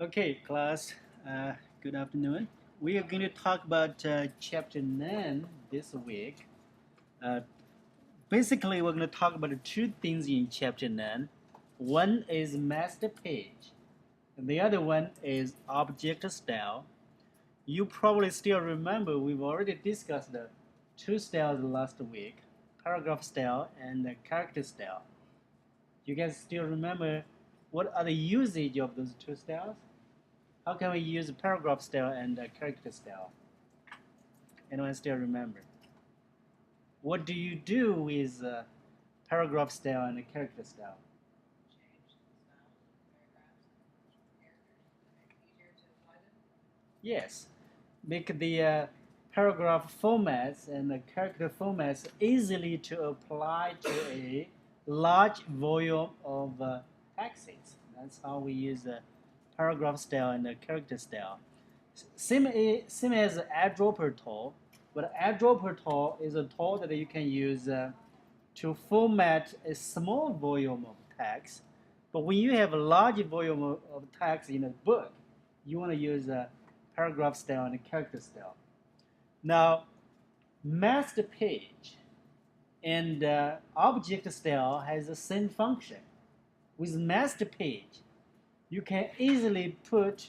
Okay, class, good afternoon. We are going to talk about chapter 9 this week. Uh, Basically, we're going to talk about two things in chapter 9. One is master page, and the other one is object style. You probably still remember we've already discussed the two styles last week, paragraph style and character style. You guys still remember what are the usage of those two styles? How can we use paragraph style and character style? Anyone still remember? What do you do with paragraph style and character style? Yes, make the paragraph formats and the character formats easily to apply to a large volume of texts. That's how we use paragraph style and character style. Same as eyedropper tool, but eyedropper tool is a tool that you can use to format a small volume of text. But when you have a large volume of text in a book, you want to use a paragraph style and a character style. Now, master page and object style has the same function. With master page, you can easily put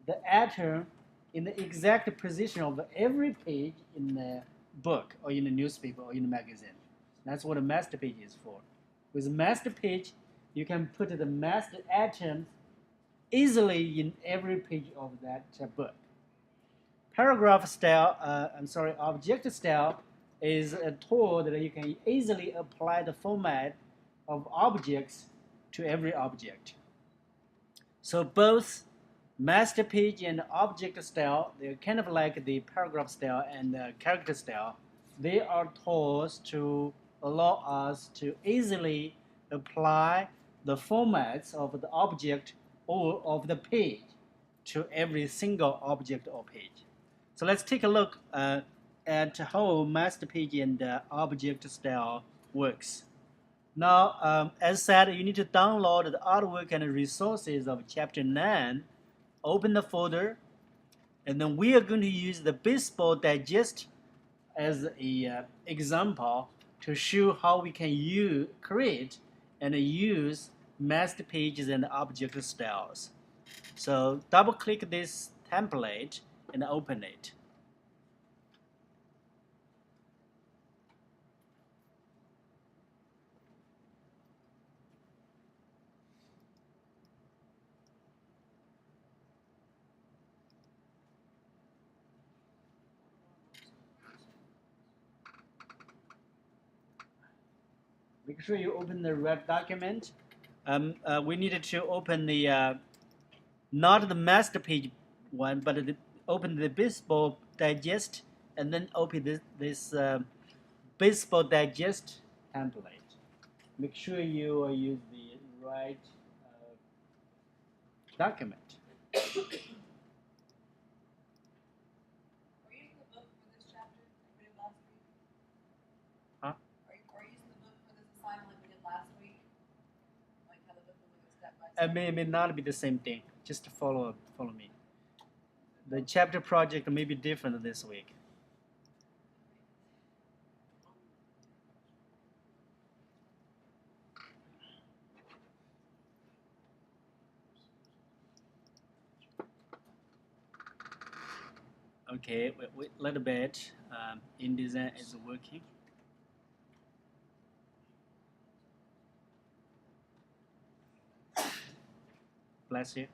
the atom in the exact position of every page in the book or in the newspaper or in the magazine. That's what a master page is for. With a master page, you can put the master atoms easily in every page of that book. Paragraph style, object style is a tool that you can easily apply the format of objects to every object. So both master page and object style, they're kind of like the paragraph style and character style. They are tools to allow us to easily apply the formats of the object or of the page to every single object or page. So let's take a look at how master page and object style works. Now, as said, you need to download the artwork and resources of chapter 9, open the folder, and then we are going to use the Baseball Digest as a example to show how we can create and use master pages and object styles. So double click this template and open it. Make sure you open the Word document. We needed to open the not the master page one, but open the Baseball Digest and then open this Baseball Digest template. Make sure you use the right document. Huh? It may not be the same thing. Just follow me. The chapter project may be different this week. Okay, wait a little bit. InDesign is working. Bless you.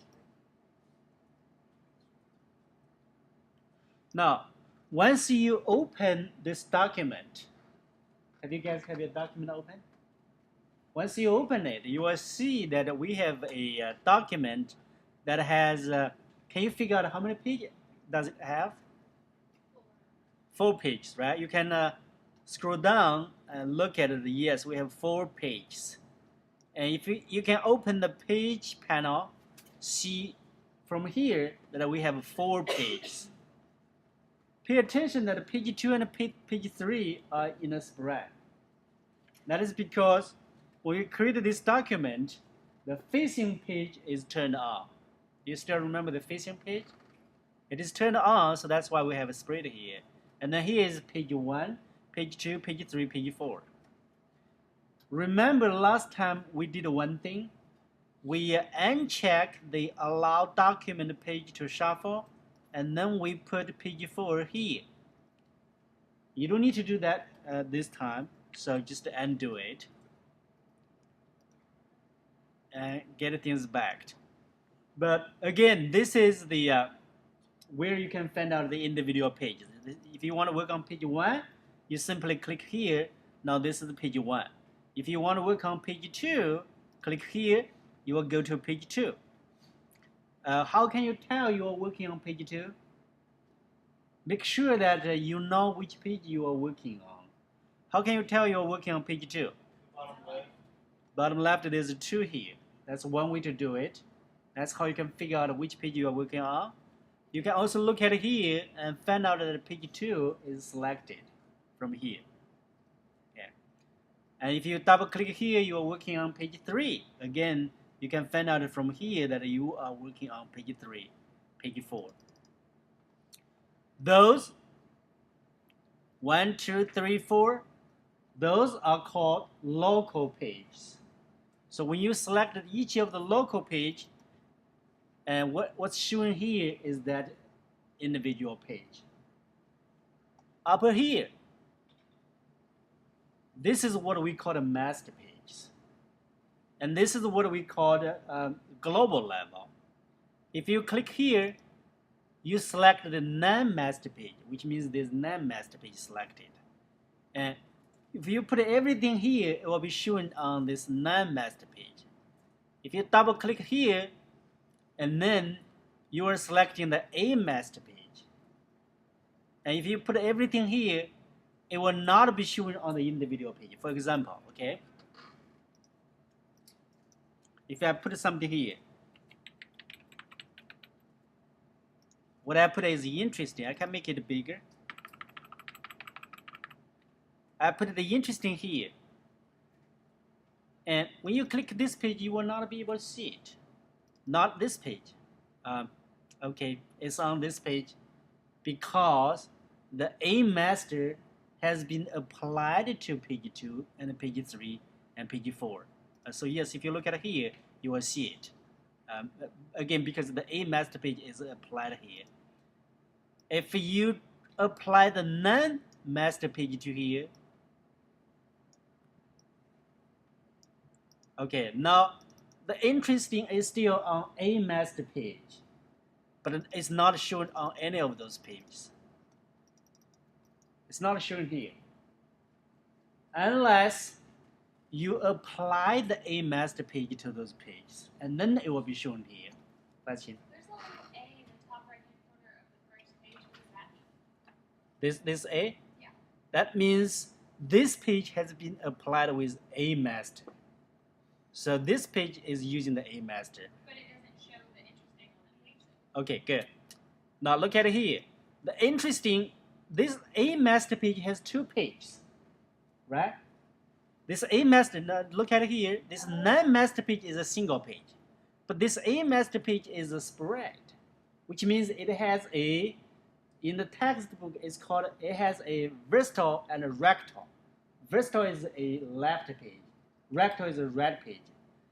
Now, once you open this document, have you guys have your document open? Once you open it, you will see that we have a document that has, can you figure out how many pages does it have? 4 pages, right? You can scroll down and look at it. Yes, we have 4 pages. And if you can open the page panel, see from here that we have 4 pages. Pay attention that page 2 and page 3 are in a spread. That is because when you create this document, the facing page is turned off. You still remember the facing page? It is turned on, so that's why we have a spread here. And then here is page 1, page 2, page 3, page 4. Remember last time we did one thing? We uncheck the allow document page to shuffle, and then we put page 4 here. You don't need to do that this time, so just undo it and get things back. But again, this is the where you can find out the individual pages. If you want to work on page 1, you simply click here. Now this is page 1. If you want to work on page 2, click here. You will go to page 2. How can you tell you are working on page 2? Make sure that you know which page you are working on. How can you tell you are working on page 2? Bottom left. Bottom left, there's 2 here. That's one way to do it. That's how you can figure out which page you are working on. You can also look at here and find out that page 2 is selected from here. Okay. And if you double click here, you are working on page 3. Again, you can find out from here that you are working on page 3, page 4. Those 1, 2, 3, 4, those are called local pages. So when you select each of the local page, and what's shown here is that individual page. Up here, this is what we call a master page. And this is what we call the global level. If you click here, you select the non-master page, which means there's non-master page selected. And if you put everything here, it will be shown on this non-master page. If you double click here, and then you are selecting the A master page. And if you put everything here, it will not be shown on the individual page. For example, okay? If I put something here, what I put is interesting. I can make it bigger. I put the interesting here. And when you click this page, you will not be able to see it. Not this page. Okay, it's on this page because the A master has been applied to page 2 and page 3 and page 4. So yes, if you look at here, you will see it. Again, because the A master page is applied here. If you apply the non-master page to here, okay, now the interesting is still on A master page, but it's not shown on any of those pages. It's not shown here. Unless you apply the A master page to those pages, and then it will be shown here. Question? There's a little A in the top right-hand corner of the first page. What does that mean? This A? Yeah. That means this page has been applied with A master. So this page is using the A master. But it doesn't show the interesting on the page. Okay, good. Now look at here. The interesting, this A master page has 2 pages, right? This A master, now look at here. This non-master page is a single page, but this A master page is a spread, which means it has a, in the textbook, it's called, it has a vertical and a rectal. Vertical is a left page. Rectal is a right page.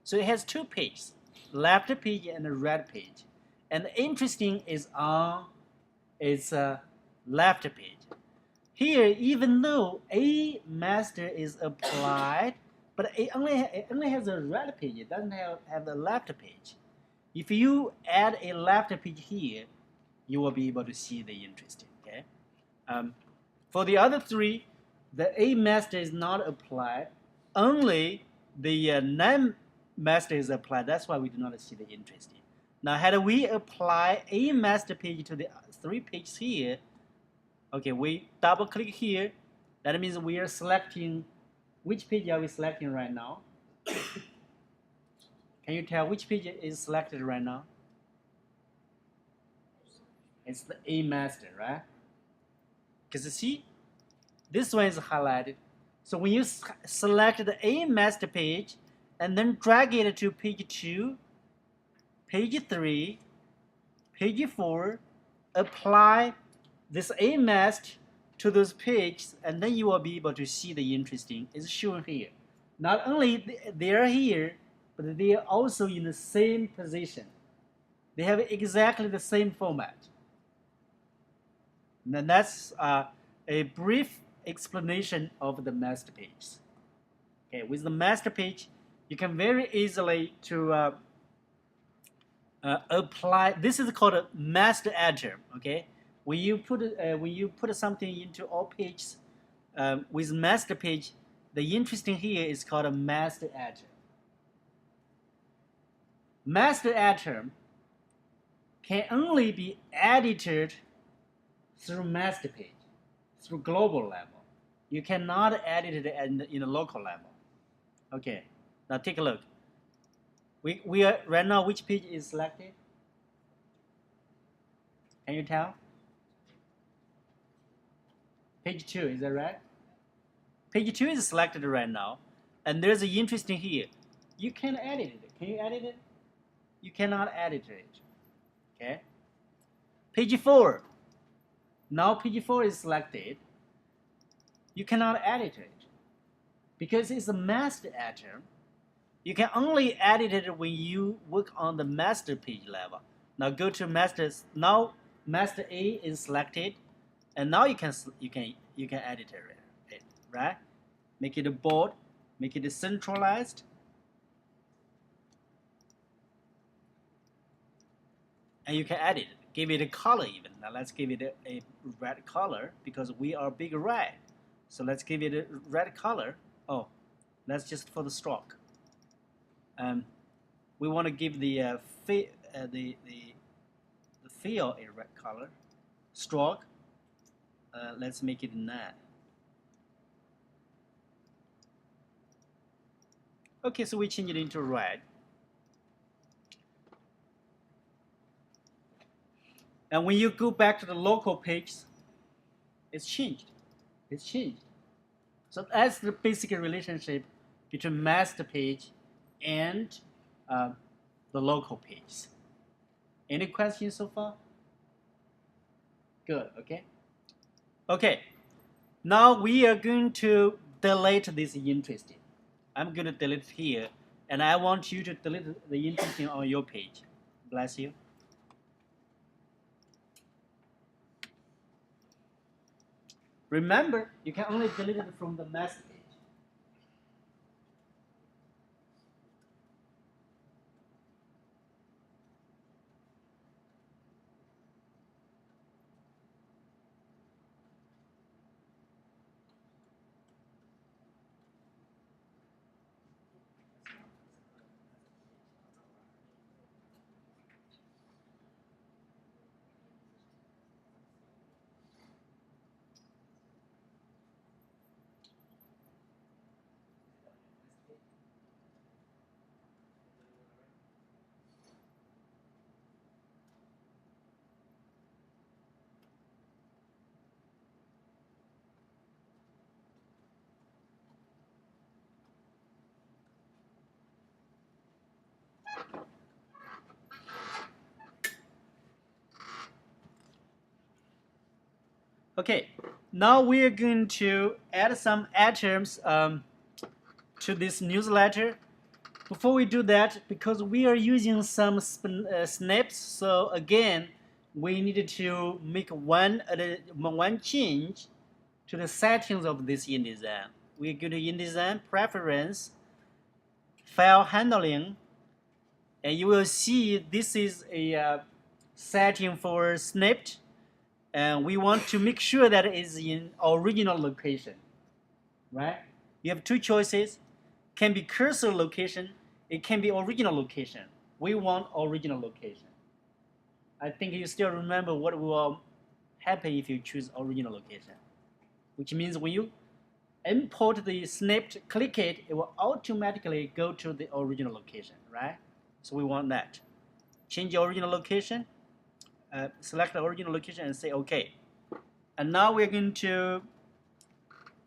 So it has 2 pages, left page and a right page. And the interesting is on its left page. Here, even though A master is applied, but it only has a right page. It doesn't have the left page. If you add a left page here, you will be able to see the interesting. Okay. For the other 3, the A master is not applied. Only the non-master is applied. That's why we do not see the interesting. Now, had we apply A master page to the 3 pages here, okay, we double click here. That means we are selecting, which page are we selecting right now? Can you tell which page is selected right now? It's the A master, right? Because you see, this one is highlighted. So when you select the A master page and then drag it to page 2, page 3, page 4, apply this A mask to those pages, and then you will be able to see the interesting. It's shown here. Not only they are here, but they are also in the same position. They have exactly the same format. And that's a brief explanation of the master page. Okay, with the master page, you can very easily to apply. This is called a master atom. Okay, when you put something into all pages with master page, the interesting here is called a master atom. Master atom can only be edited through master page, through global level. You cannot edit it in a local level. Okay, now take a look. We are right now. Which page is selected? Can you tell? Page 2, is that right? Page 2 is selected right now, and there's an interesting here. You can edit it. Can you edit it? You cannot edit it. Okay. Page 4. Now page 4 is selected. You cannot edit it because it's a master atom. You can only edit it when you work on the master page level. Now go to masters. Now master A is selected, and now you can edit it, right? Make it bold, make it centralized, and you can edit it. Give it a color even. Now let's give it a red color because we are big red. So let's give it a red color. Oh, that's just for the stroke. We want to give the fill a red color. Stroke. Let's make it 9. Okay, so we change it into red. And when you go back to the local page, it's changed. It's changed. So that's the basic relationship between master page and the local page. Any questions so far? Good, okay. Okay, now we are going to delete this interesting. I'm going to delete it here, and I want you to delete the interesting on your page. Bless you. Remember, you can only delete it from the master page. Okay, now we are going to add some items to this newsletter. Before we do that, because we are using some snaps, so again, we needed to make one change to the settings of this InDesign. We go to InDesign, Preference, File Handling, and you will see this is a setting for snipped, and we want to make sure that it is in original location, right? You have two choices. Can be cursor location, it can be original location. We want original location. I think you still remember what will happen if you choose original location, which means when you import the snipped, click it, it will automatically go to the original location, right? So we want that. Change the original location, select the original location and say OK. And now we're going to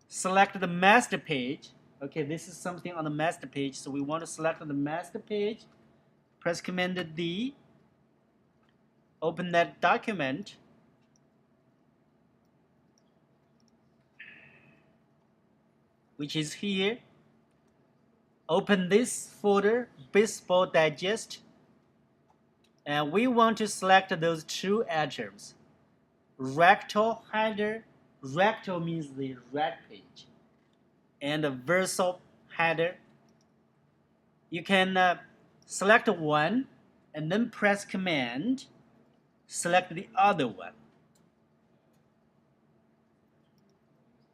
select the master page. Okay, this is something on the master page, so we want to select the master page, press Command D, Open that document. Which is here. Open this folder, Baseball Digest, and we want to select those two items. Rectal header, rectal means the red page, and the Verso header. You can select one and then press Command, select the other one,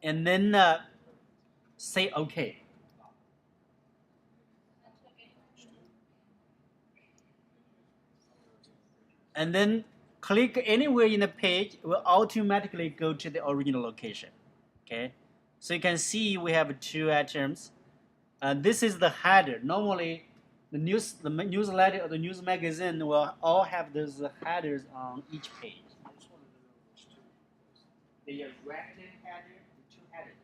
and then say OK. And then click anywhere in the page, it will automatically go to the original location. Okay, so you can see we have two items. This is the header. Normally, the newsletter or the news magazine will all have those headers on each page. The rectangle header, the two headers.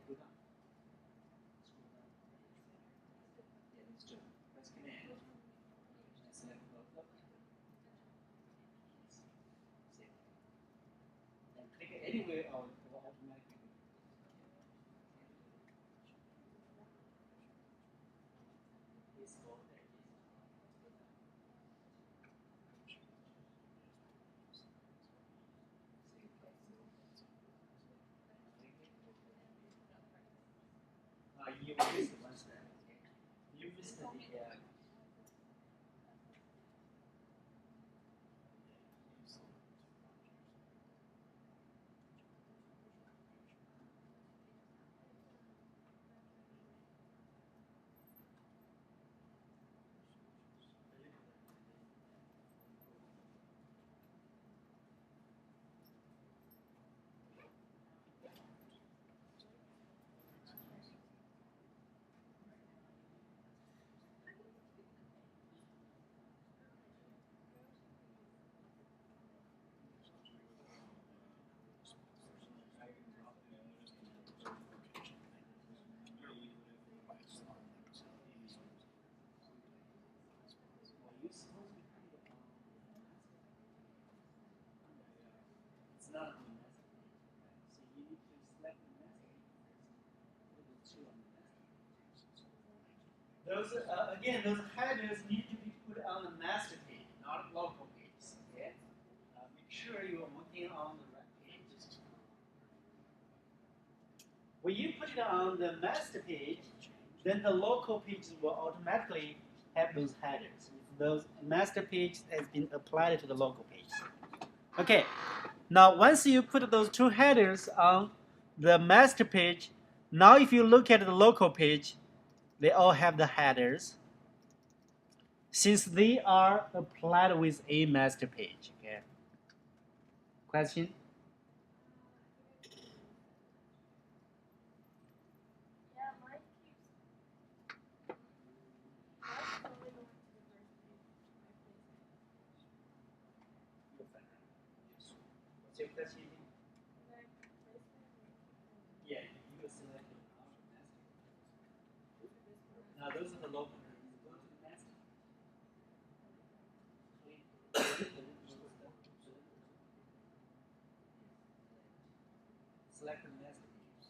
Click anywhere or automatically. You missed one step. You missed the It's not on the master page. So you need to select the master page first. Put the two on the master page. Those again, those headers need to be put on the master page, not local pages. Okay. Make sure you are working on the right page. When you put it on the master page, then the local pages will automatically have those headers. Those master page has been applied to the local page. Okay, now once you put those two headers on the master page, now if you look at the local page, they all have the headers since they are applied with a master page. Okay. Question? Yeah, mine keeps. Mine's totally going to the first page. What's your question? And then this one, Yeah, you select the master. this one. Now those are the local. Go to the master. Select the master page.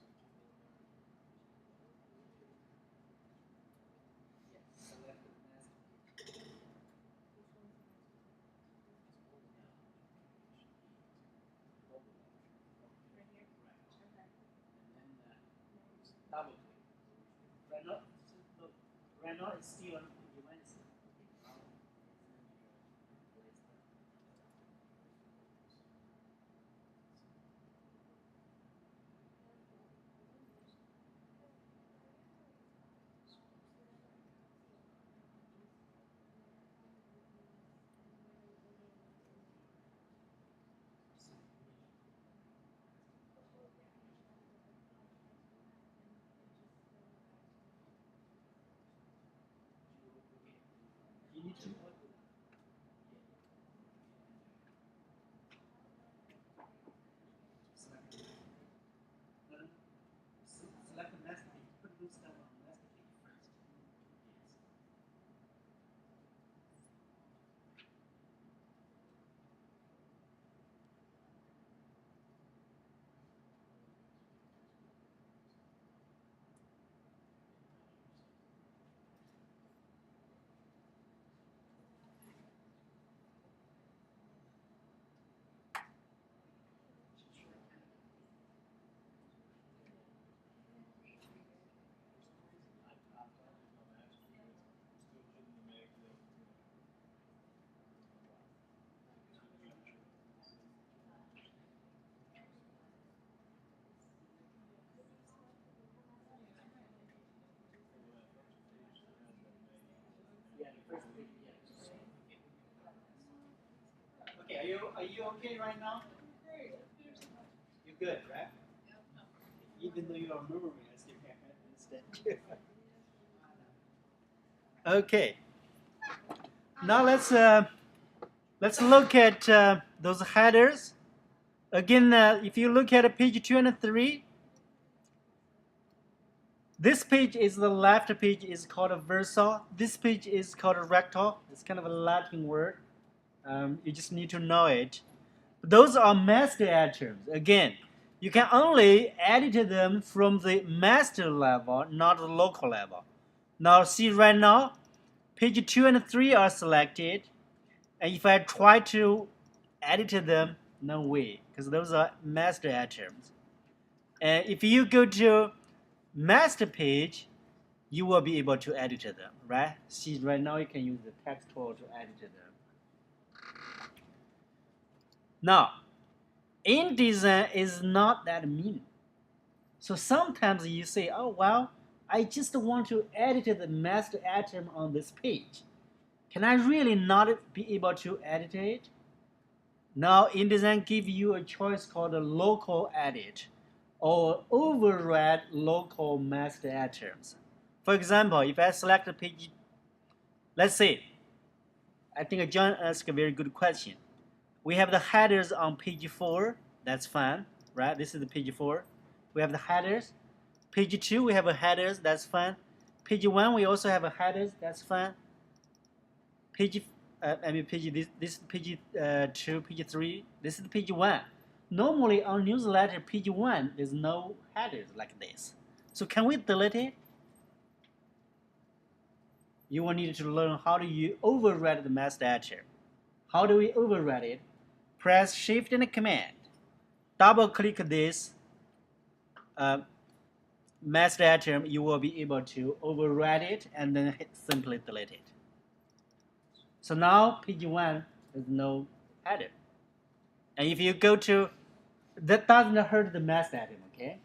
Yes, select the master page. Right here. Okay. And then double click. Right now it's still on the Wednesday. You need to select select the master page. Put those stuff on the master page first. Yes. are you okay right now? You're good, right? Even though you are murmuring, I still can't understand you. Okay. Now let's look at those headers. Again, if you look at page 2 and 3, this page is the left page is called a verso. This page is called a recto. It's kind of a Latin word. You just need to know it. Those are master atoms. Again, you can only edit them from the master level, not the local level. Now see right now, page 2 and 3 are selected. And if I try to edit them, no way, because those are master atoms. And if you go to master page, you will be able to edit them, right? See, right now you can use the text tool to edit them. Now, InDesign is not that mean. So sometimes you say, oh, well, I just want to edit the master atom on this page. Can I really not be able to edit it? Now, InDesign gives you a choice called a local edit or override local master atoms. For example, if I select a page, let's say, I think John asked a very good question. We have the headers on page 4, that's fine, right? This is the page 4. We have the headers. Page 2, we have a headers, that's fine. Page 1, we also have a headers, that's fine. Page this page 2, page 3, this is page 1. Normally on newsletter, page 1, there's no headers like this. So can we delete it? You will need to learn how do you override the master atom. How do we override it? Press Shift and Command. Double click this master atom. You will be able to override it and then simply delete it. So now page 1 there's no header. And if you go to, that doesn't hurt the master atom, okay?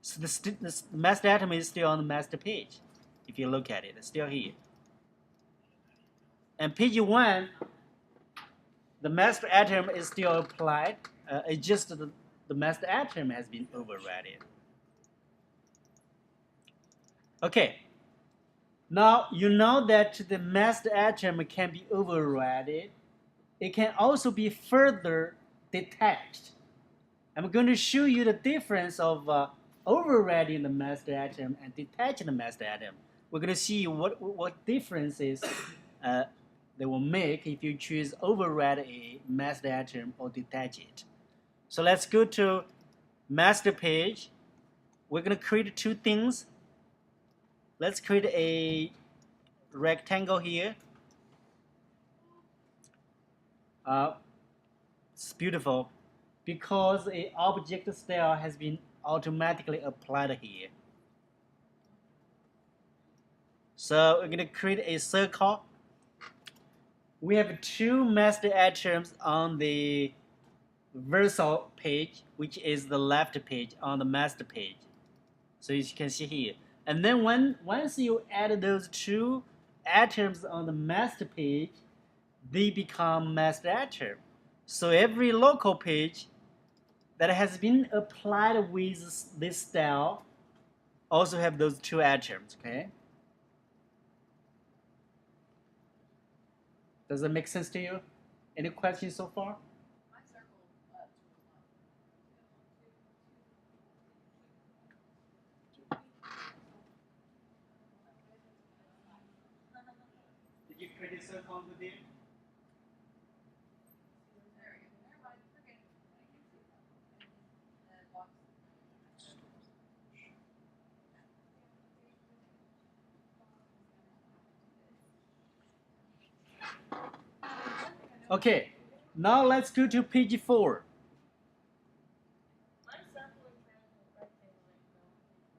So the master atom is still on the master page. If you look at it, it's still here. And page 1, the master atom is still applied. It's just the master atom has been overridden. Okay. Now you know that the master atom can be overridden. It can also be further detached. I'm going to show you the difference of overriding the master atom and detaching the master atom. We're going to see what differences they will make if you choose override a master atom or detach it. So let's go to master page. We're going to create two things. Let's create a rectangle here. It's beautiful because an object style has been automatically applied here. So we're going to create a circle. We have two master atoms on the verso page, which is the left page on the master page. So as you can see here. And then once you add those two atoms on the master page, they become master atom. So every local page that has been applied with this style also have those two atoms, okay? Does that make sense to you? Any questions so far? Did you create a circle over there? Okay, now let's go to page 4.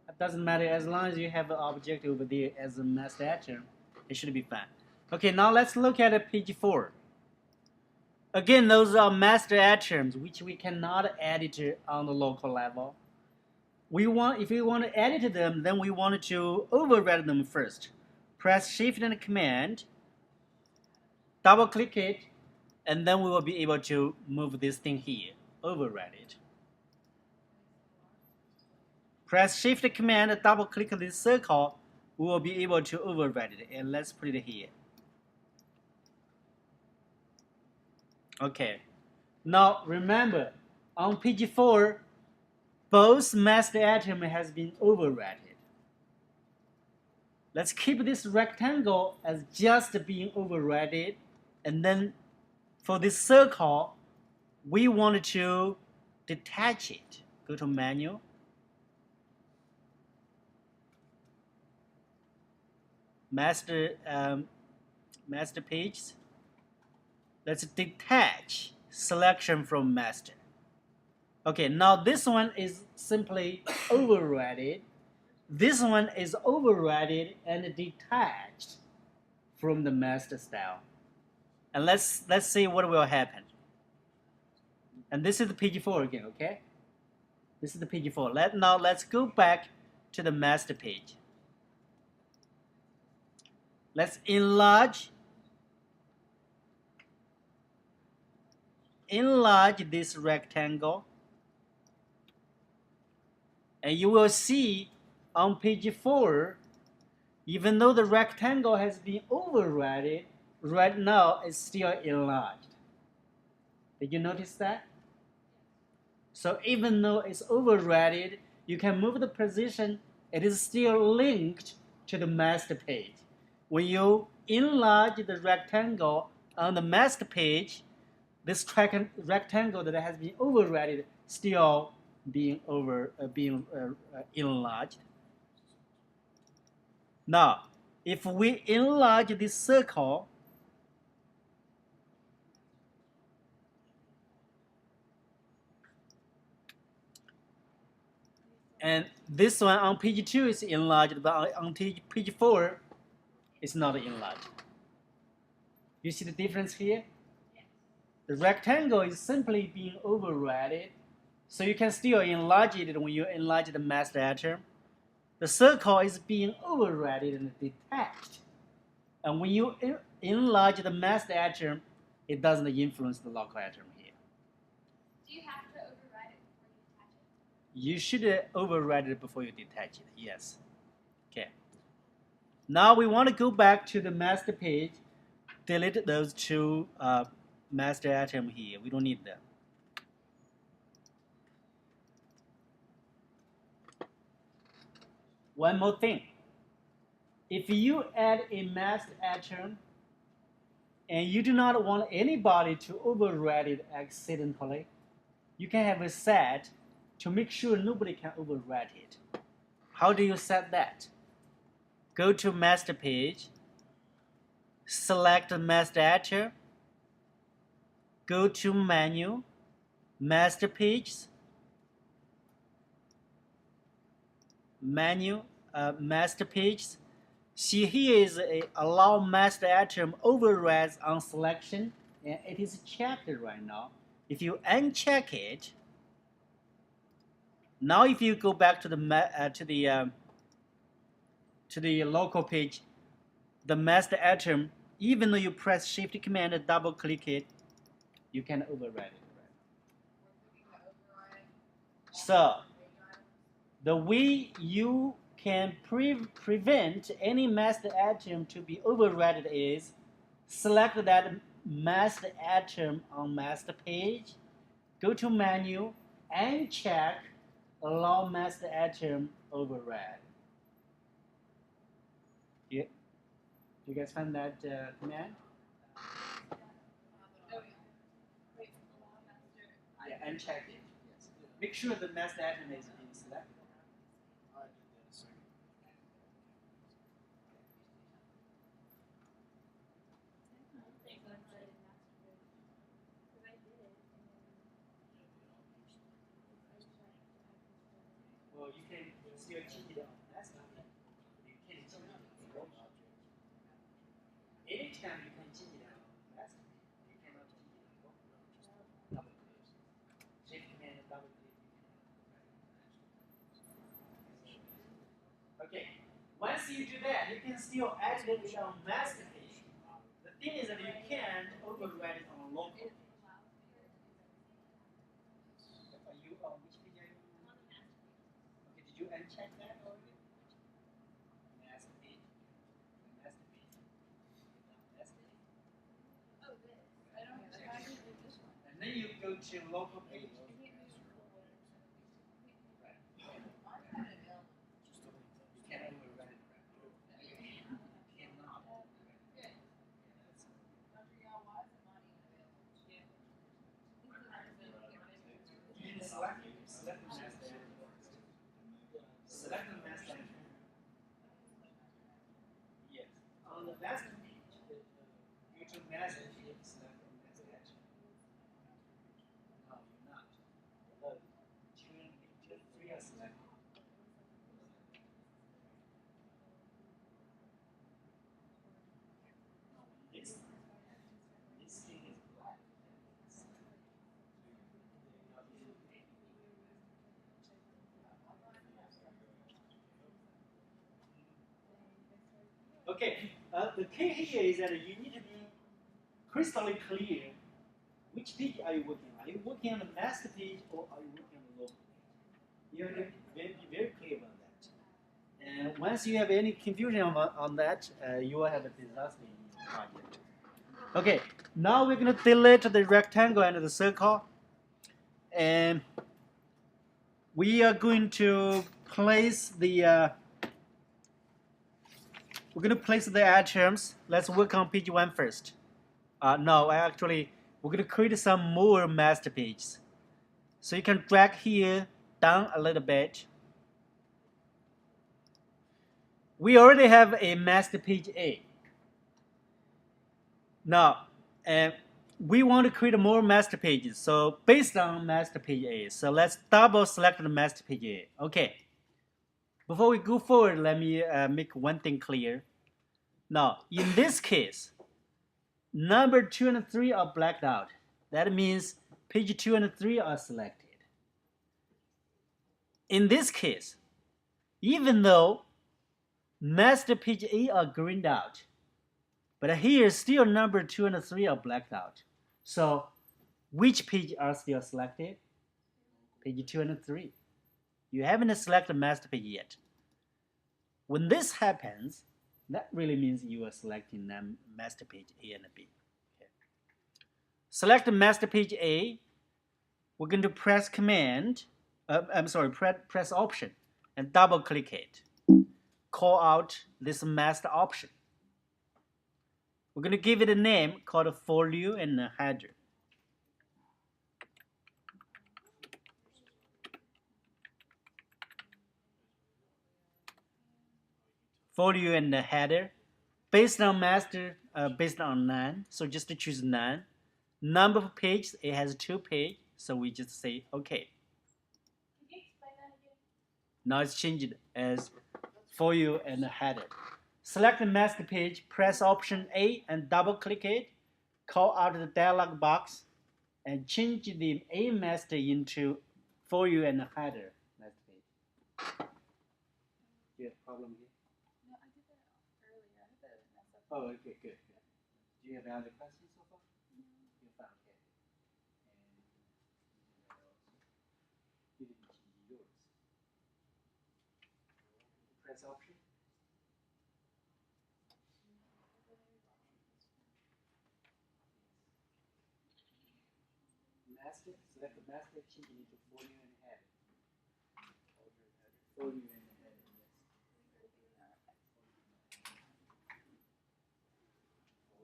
It doesn't matter, as long as you have an object over there as a master atom, it should be fine. Okay, now let's look at page 4. Again, those are master atoms which we cannot edit on the local level. If we want to edit them, then we want to override them first. Press Shift and Command, double click it, and then we will be able to move this thing here, override it. Press Shift Command, double click this circle, we will be able to override it. And let's put it here. Okay. Now remember, on page 4, both master atom has been overridden. Let's keep this rectangle as just being overridden, and then for this circle, we want to detach it. Go to Menu. Master page. Let's detach selection from master. Okay, now this one is simply overridden. This one is overridden and detached from the master style. And let's see what will happen. And this is the page 4 again, okay? This is the page 4. Now let's go back to the master page. Let's enlarge this rectangle. And you will see on page 4, even though the rectangle has been overridden, right now it's still enlarged. Did you notice that? So even though it's overridden, you can move the position, it is still linked to the master page. When you enlarge the rectangle on the master page, this rectangle that has been overridden still being enlarged. Now, if we enlarge this circle, and this one on page 2 is enlarged, but on page 4, it's not enlarged. You see the difference here? The rectangle is simply being overridden, so you can still enlarge it when you enlarge the master atom. The circle is being overridden and detached. And when you enlarge the master atom, it doesn't influence the local atom here. Do you have to override it before you attach it? You should override it before you detach it, yes. Okay. Now we want to go back to the master page, delete those two master atom here. We don't need them. One more thing. If you add a master atom and you do not want anybody to override it accidentally, you can have a set to make sure nobody can override it. How do you set that? Go to master page, select the master atom, go to menu, master pages, menu, master pages. See, here is a allow master atom overrides on selection, and it is checked right now. If you uncheck it, now if you go back to the local page, the master atom, even though you press Shift Command and double click it, you can override it. So the way you can prevent any master atom to be overridden is select that master atom on master page, go to menu, and check allow master atom override. Yeah. Do you guys find that command? Yeah, and check it. Yes. Make sure the master atom is being selected. Well, you can still cheat it on master page. You can cheat it on anytime you can cheat it on master page. You cannot cheat it on double click. Shift command and double click. Okay. Once you do that, you can still edit it on master page. The thing is that you can't override it on local page. Are you on which page are you on? Okay, did you uncheck that already? Master page. Master page. Master page. Oh, this. I don't know. I did this one. And then you go to local page. Select the master. Yes. On the master page, you to master page, select the master action. No, you're not. Two and three are selected. No, this thing is black. Okay, the key here is that you need to be crystal clear. Which page are you working on? Are you working on the master page or are you working on the local page? You have to be very clear about that. And once you have any confusion on that, you will have a disaster in your project. Okay, now we're going to delete the rectangle and the circle. And we are going to place the items. Let's work on page 1 first. No, we're going to create some more master pages. So you can drag here down a little bit. We already have a master page A. Now, we want to create more master pages. So based on master page A, so let's double select the master page A. Okay. Before we go forward, let me make one thing clear. Now, in this case, number 2 and 3 are blacked out. That means page 2 and 3 are selected. In this case, even though master page A are greened out, but here still number 2 and 3 are blacked out. So which page are still selected? Page 2 and 3. You haven't selected master page yet. When this happens, that really means you are selecting master page A and B. Okay. Select master page A. We're going to press press Option and double click it. Call out this master option. We're going to give it a name called folio and header. Folio and header. Based on master, based on none, so just to choose none. Number of pages, it has 2 pages, so we just say OK. Can you explain that again? Now it's changed as folio and header. Select the master page, press Option A and double click it. Call out the dialog box and change the A master into folio and header master page. Do you have a problem here? No, I did that earlier. I had to mess up. Oh, okay, good. Do you have any other questions so far? No. You're fine, okay. And you didn't change yours. Press Option. Master, select the master, change it into folio and header. Folio and header, yes.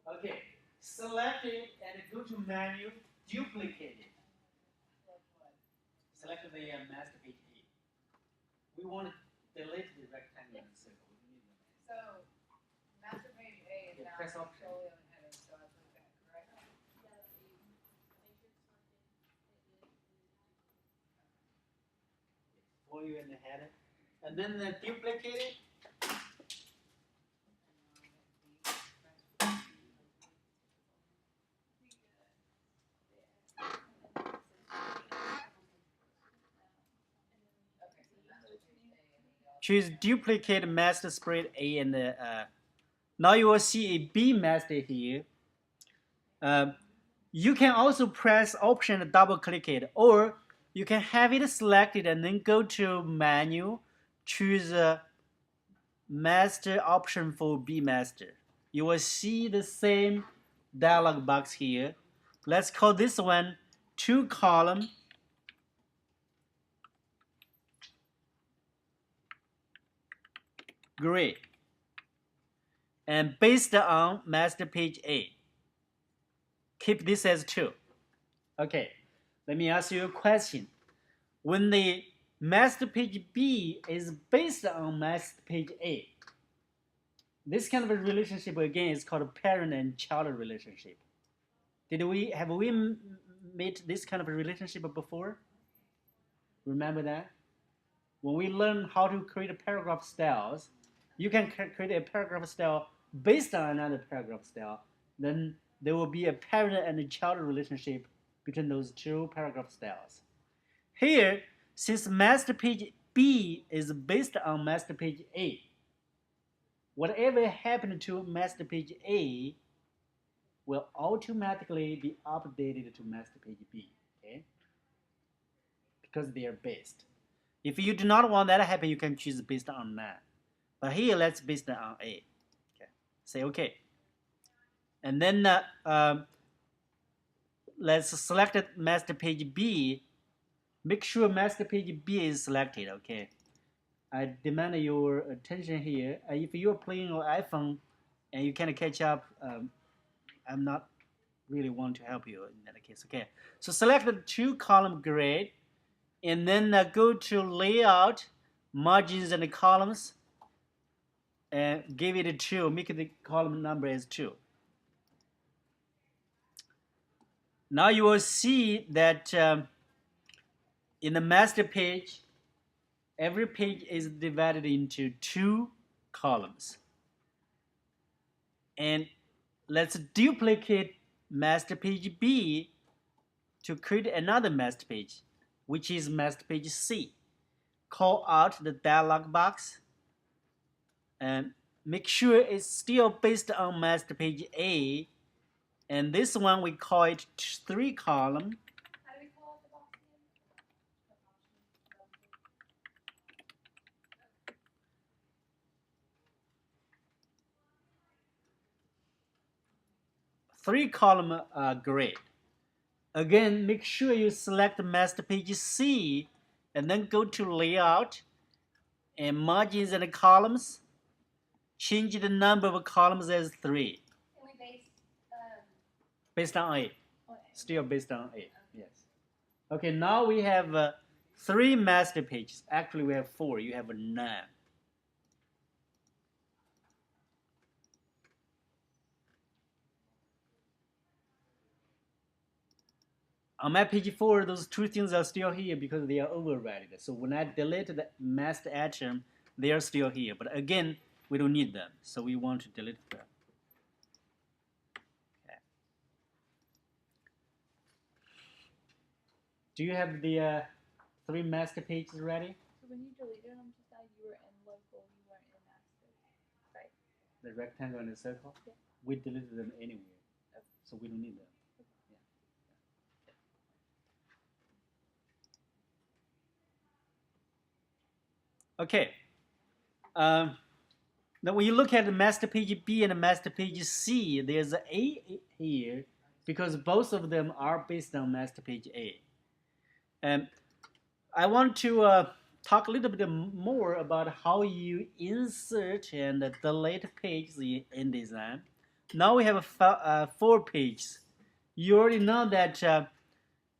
Okay, select it and go to menu, duplicate it. Select the master page A. We want to delete the rectangle and circle. We need them. So, master page A is Yeah, now press Option. folio and header, so I put that correct. Folio and header. And then duplicate it. Okay, so master page A and then y'all. Choose duplicate master spread A and now you will see a B master here. You can also press Option and double click it, or you can have it selected and then go to Menu, choose Master option for B Master. You will see the same dialog box here. Let's call this one 2 column grid, and based on master page A. Keep this as 2. Okay, let me ask you a question. When the master page B is based on master page A, this kind of a relationship again is called a parent and child relationship. Have we met this kind of a relationship before? Remember that? When we learn how to create a paragraph styles, you can create a paragraph style based on another paragraph style. Then there will be a parent and a child relationship between those two paragraph styles. Here, since master page B is based on master page A, whatever happened to master page A will automatically be updated to master page B, okay? Because they are based. If you do not want that to happen, you can choose based on that. But here, let's based on A. Okay. Say OK. And then let's select master page B. Make sure master page B is selected. Okay. I demand your attention here. If you're playing on iPhone and you can't catch up, I'm not really want to help you in that case. Okay. So select the 2 column grid, and then go to Layout, Margins and Columns, and give it a 2. Make the column number as 2. Now you will see that in the master page, every page is divided into 2 columns. And let's duplicate master page B to create another master page, which is master page C. Call out the dialog box and make sure it's still based on master page A. And this one we call it 3 column. How do we call it the box again? 3 column grid. Again, make sure you select master page C and then go to Layout and Margins and Columns. Change the number of columns as 3. And we base Based on A. on A. Still based on A. Yes. Okay, now we have 3 master pages. Actually, we have 4. You have 9. On my page 4, those 2 things are still here because they are overridden. So when I delete the master atom, they are still here. But again, we don't need them, so we want to delete them. Okay. Do you have the 3 master pages ready? So when you deleted them just now, you were in local, you weren't in master, right? The rectangle and the circle? Yeah. We deleted them anyway, Okay. so we don't need them. Okay. Now when you look at the master page B and the master page C, there's an A here because both of them are based on master page A. And I want to talk a little bit more about how you insert and delete pages in InDesign. Now we have 4 pages. You already know that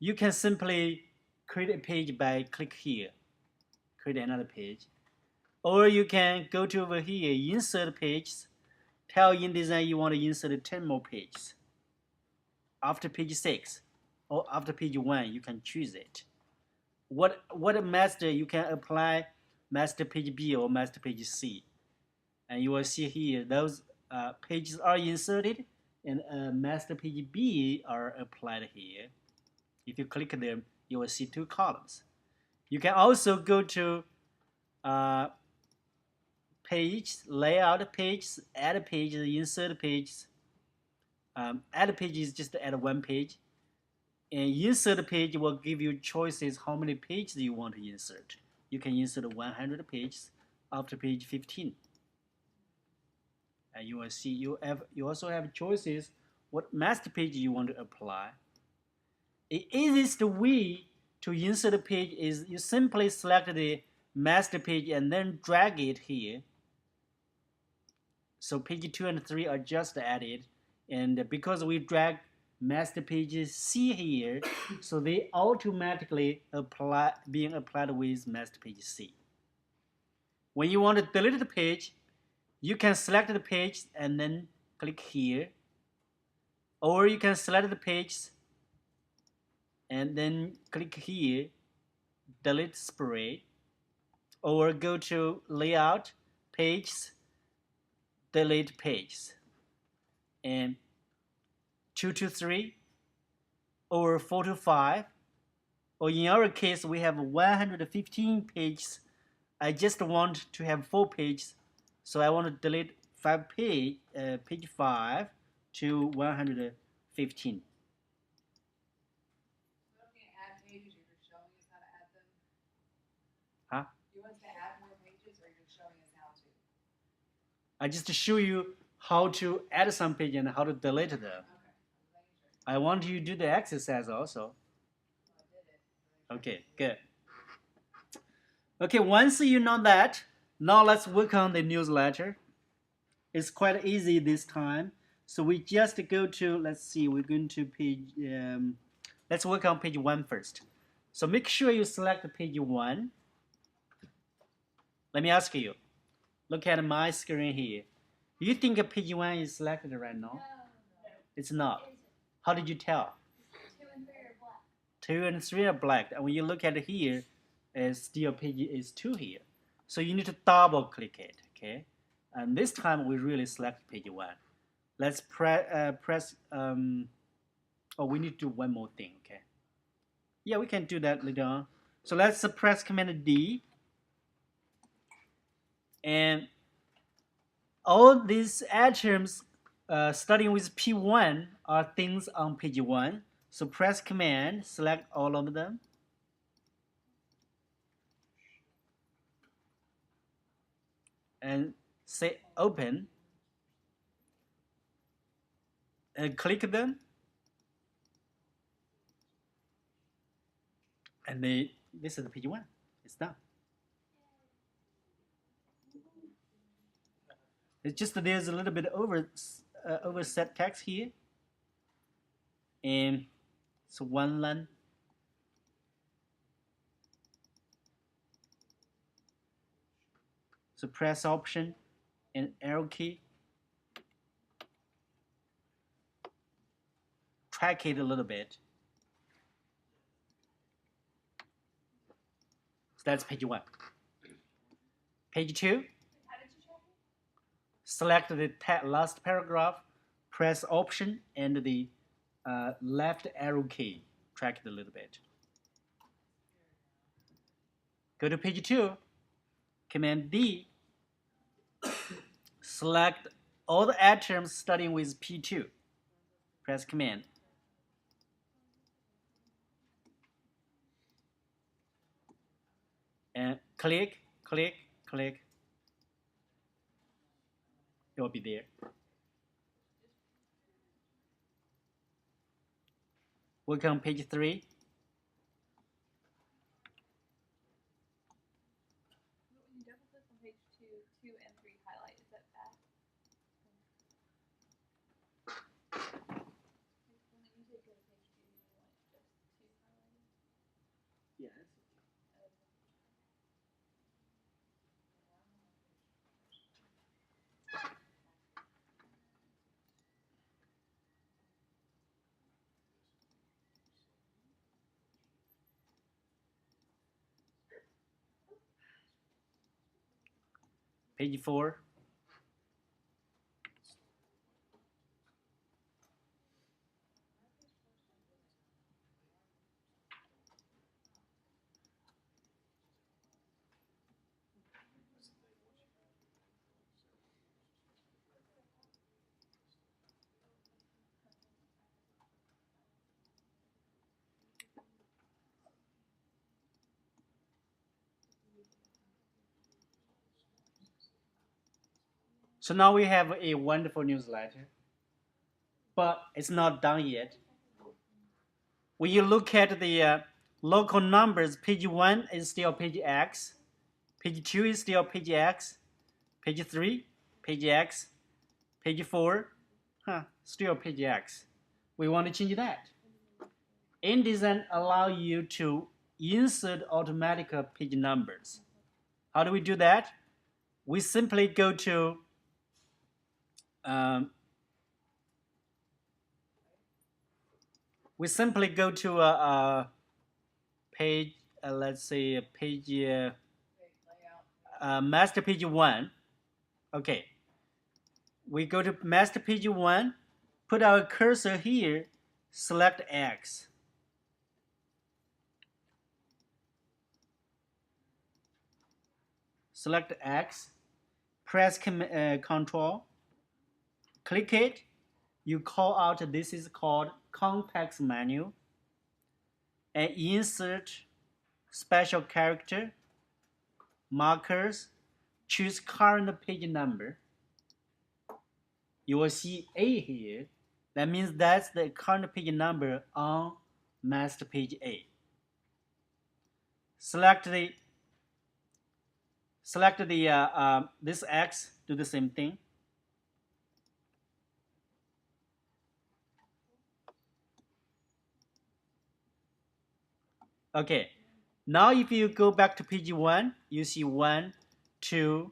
you can simply create a page by click here. Create another page, or you can go to over here, insert pages, tell InDesign you want to insert 10 more pages. After page 6 or after page 1, you can choose it. What master you can apply master page B or master page C, and you will see here those pages are inserted and master page B are applied here. If you click them, you will see 2 columns. You can also go to page, layout pages, add pages, insert pages. Add page is just add one page, and insert page will give you choices how many pages you want to insert. You can insert 100 pages after page 15. And you will see you also have choices what master page you want to apply. The easiest way to insert a page is you simply select the master page and then drag it here. So page 2 and 3 are just added, and because we drag master pages C here, so they automatically being applied with master page C. When you want to delete the page, you can select the page and then click here, or you can select the page and then click here, delete spread, or go to layout, pages, delete pages, and 2 to 3 or 4 to 5, or in our case we have 115 pages. I just want to have 4 pages, so I want to delete page 5 to 115. So looking at add pages, you're just showing us how to add them? Huh? You want us to add more pages, or you're just showing us how to? I just show you how to add some page and how to delete them. Okay, I was making sure. I want you to do the exercise also. Well, I did it. Okay, good. Okay, once you know that, now let's work on the newsletter. It's quite easy this time. So we just go to, let's see, we're going to page, let's work on page 1 first. So make sure you select page 1. Let me ask you, look at my screen here. You think page 1 is selected right now? No. It's not. How did you tell? 2 and 3 are black. 2 and 3 are black. And when you look at it here, still page is 2 here. So you need to double click it, okay? And this time we really select page 1. Let's press, oh, we need to do one more thing, okay? Yeah, we can do that later on. So let's press Command D. And all these items starting with P1 are things on page 1. So press Command, select all of them. And say open. And click them. And this is the page 1. It's done. It's just that there's a little bit overset text here. And so one line. So press Option and arrow key. Track it a little bit. So that's page 1. Page 2. How did you check it? Select the last paragraph. Press Option and the left arrow key. Track it a little bit. Go to page 2. Command D. Select all the items starting with P2. Press Command. And click, click, click. It will be there. Work on page 3. When you double click on page 2, 2 and 3 highlight. Is that bad? When you usually go to page 2, you want just 2 highlighted. Yes. Page 4. So now we have a wonderful newsletter, but it's not done yet. When you look at the local numbers, page 1 is still page X, page 2 is still page X, page 3, page X, page 4, still page X. We want to change that. InDesign allow you to insert automatic page numbers. How do we do that? We simply go to um, page, let's say a page, layout. master page 1. Okay, we go to master page 1, put our cursor here, select X. Select X, press Control, click it, you call out, this is called context menu, and insert special character, markers, choose current page number. You will see A here. That means that's the current page number on master page A. Select the this X, do the same thing. Okay, now if you go back to page 1, you see 1, 2,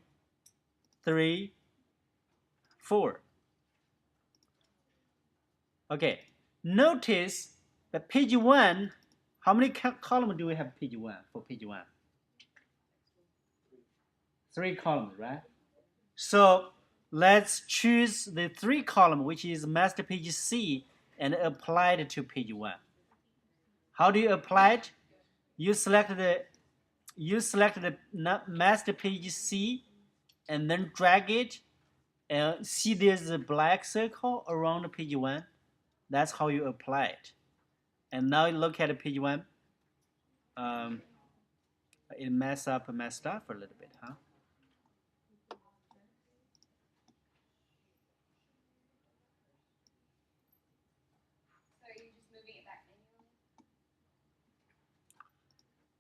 3, 4. Okay, notice that page 1, how many columns do we have page 1 for page 1? 3 columns, right? So let's choose the 3 column, which is master page C, and apply it to page 1. How do you apply it? You select the master page C and then drag it, and see there's a black circle around page 1. That's how you apply it. And now you look at page 1. It messed up a little bit, huh? So you're just moving it back manually?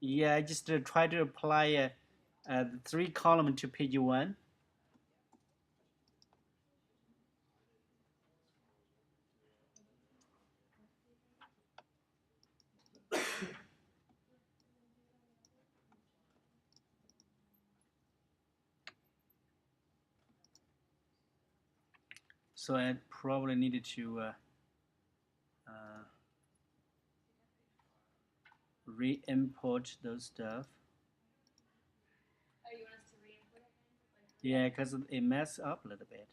Yeah, I just try to apply the 3 column to page 1. So I probably needed to re-import those stuff. Oh, you want us to re-input it then? Yeah, because it messed up a little bit.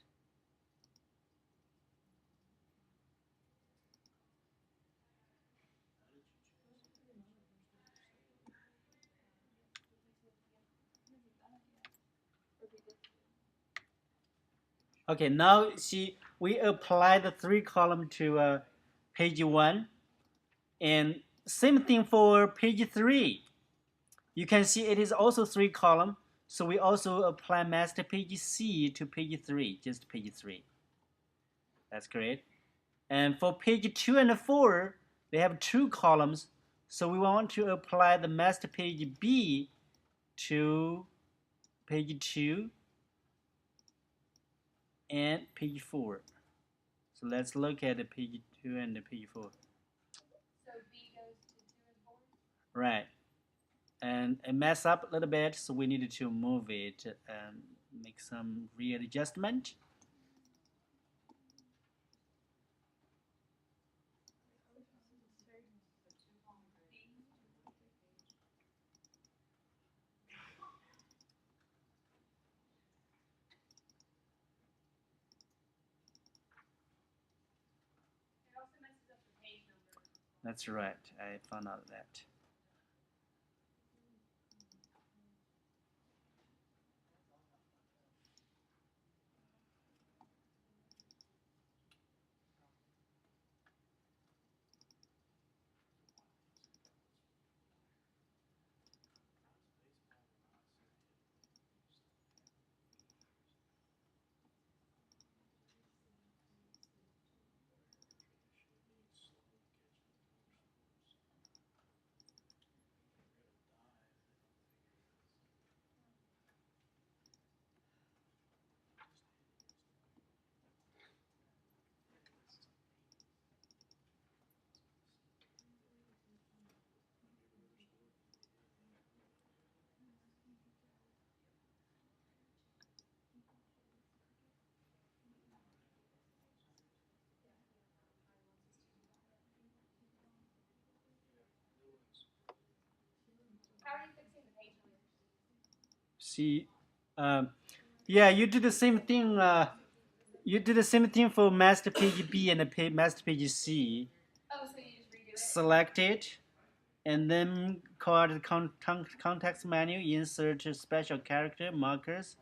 Okay, now see, we apply the 3 column to page 1, and same thing for page 3. You can see it is also 3 column, so we also apply master page C to page 3, just page 3. That's great. And for page 2 and 4, they have 2 columns, so we want to apply the master page B to page 2 and page 4. So let's look at the page 2 and the page 4. So B goes to 2 and 4? Right. And it messed up a little bit, so we needed to move it and make some readjustment. It also messes up the page number. That's right. I found out that. see. Yeah, you do the same thing. You do the same thing for master page B and master page C. Oh, so you just redo it? Select it, and then call the context menu, insert special character markers,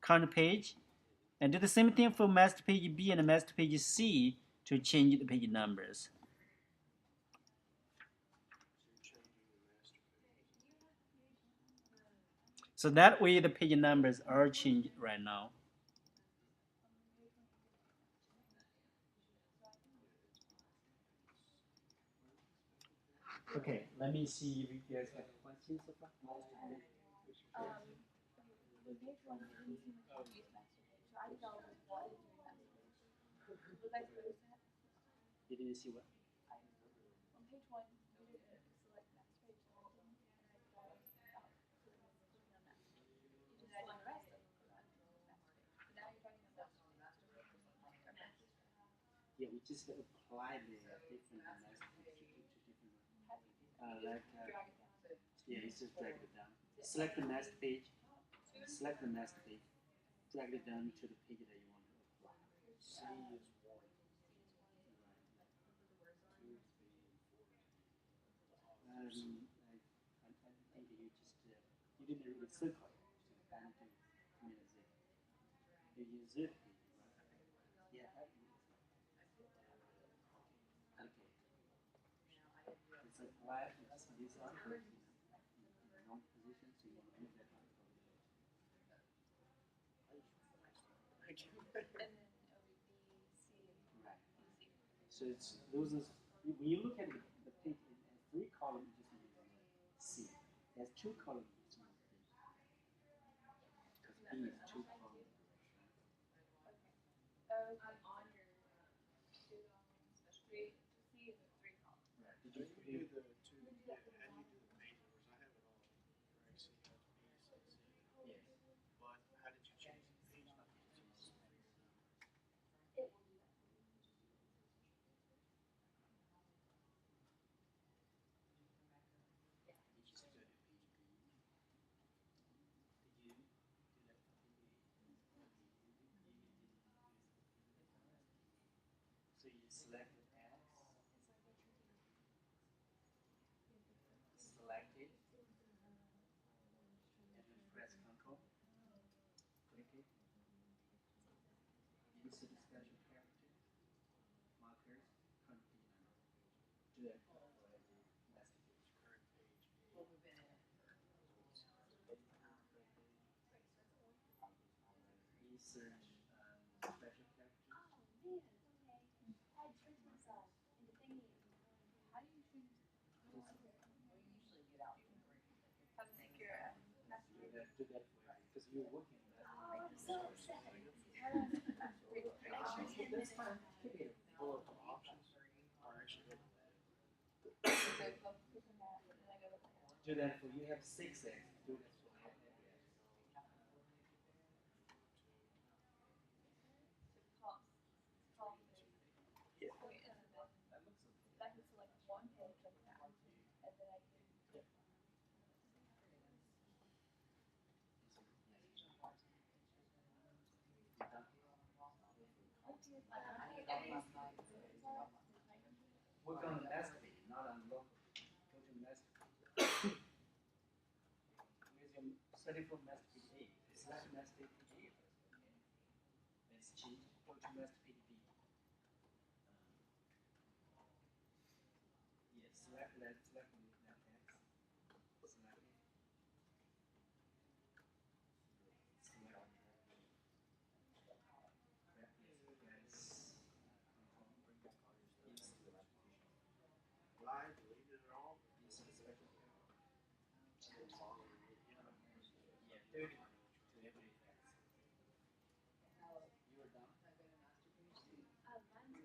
current page, and do the same thing for master page B and master page C to change the page numbers. So that way the page numbers are changed right now. Okay, let me see if you guys have questions so far. On page one, you didn't seem to use master page, so I didn't know what is doing master page. Was I supposed to? You didn't see what? On page one, you didn't select master page, so I didn't, and I thought out clicking on master page. You did that in the rest of them, master page. But now you're talking about master page or master. Yeah, we just apply the different master page to different. Drag it down. Yeah, it's just drag it down. Select the master page. Select the master page. Drag it down to the page that you want to apply. C is one. I think you just you didn't really circle it. And do zip. You use zip, right? Yeah. Okay. It's apply. These are wrong position, so you want to move that one. And then it would be C. Right. So it's those is when you look at the page, it has three columns. You just need C. It has two columns. Because B is two columns. On your create C is three columns. Right. Did How you do you do the two? How do you do the page numbers? I have it all correct. C, B, C, C. Yes. But how did you change the page numbers? It will do that. You just go to page B. Did you do that for page B? So you select the X, select it, and then press Ctrl, click it, insert the special character, markers, current page number. Do that for every master page. Current page. We'll move in it. Insert special character. Oh man, okay. I tricked myself into thinking it was how do you choose? We usually get out. How to make your master page? Do that for because you're working on that. Oh, I'm so excited. How do I make a master page? That's fine. Keep it. All of the options are actually Do that for you have 6 X. Do that for every X. Yeah. That looks okay. I can select one page like that, and then I can. Work on the master page, not on local. Go to master page. Here's your setting for master page A. Select master page A first. Let's change. Go to master page B. Yes, select that. Select that X. Select it. Select live, deleted it all. Yeah, 30 to every X. You are done. Mine's good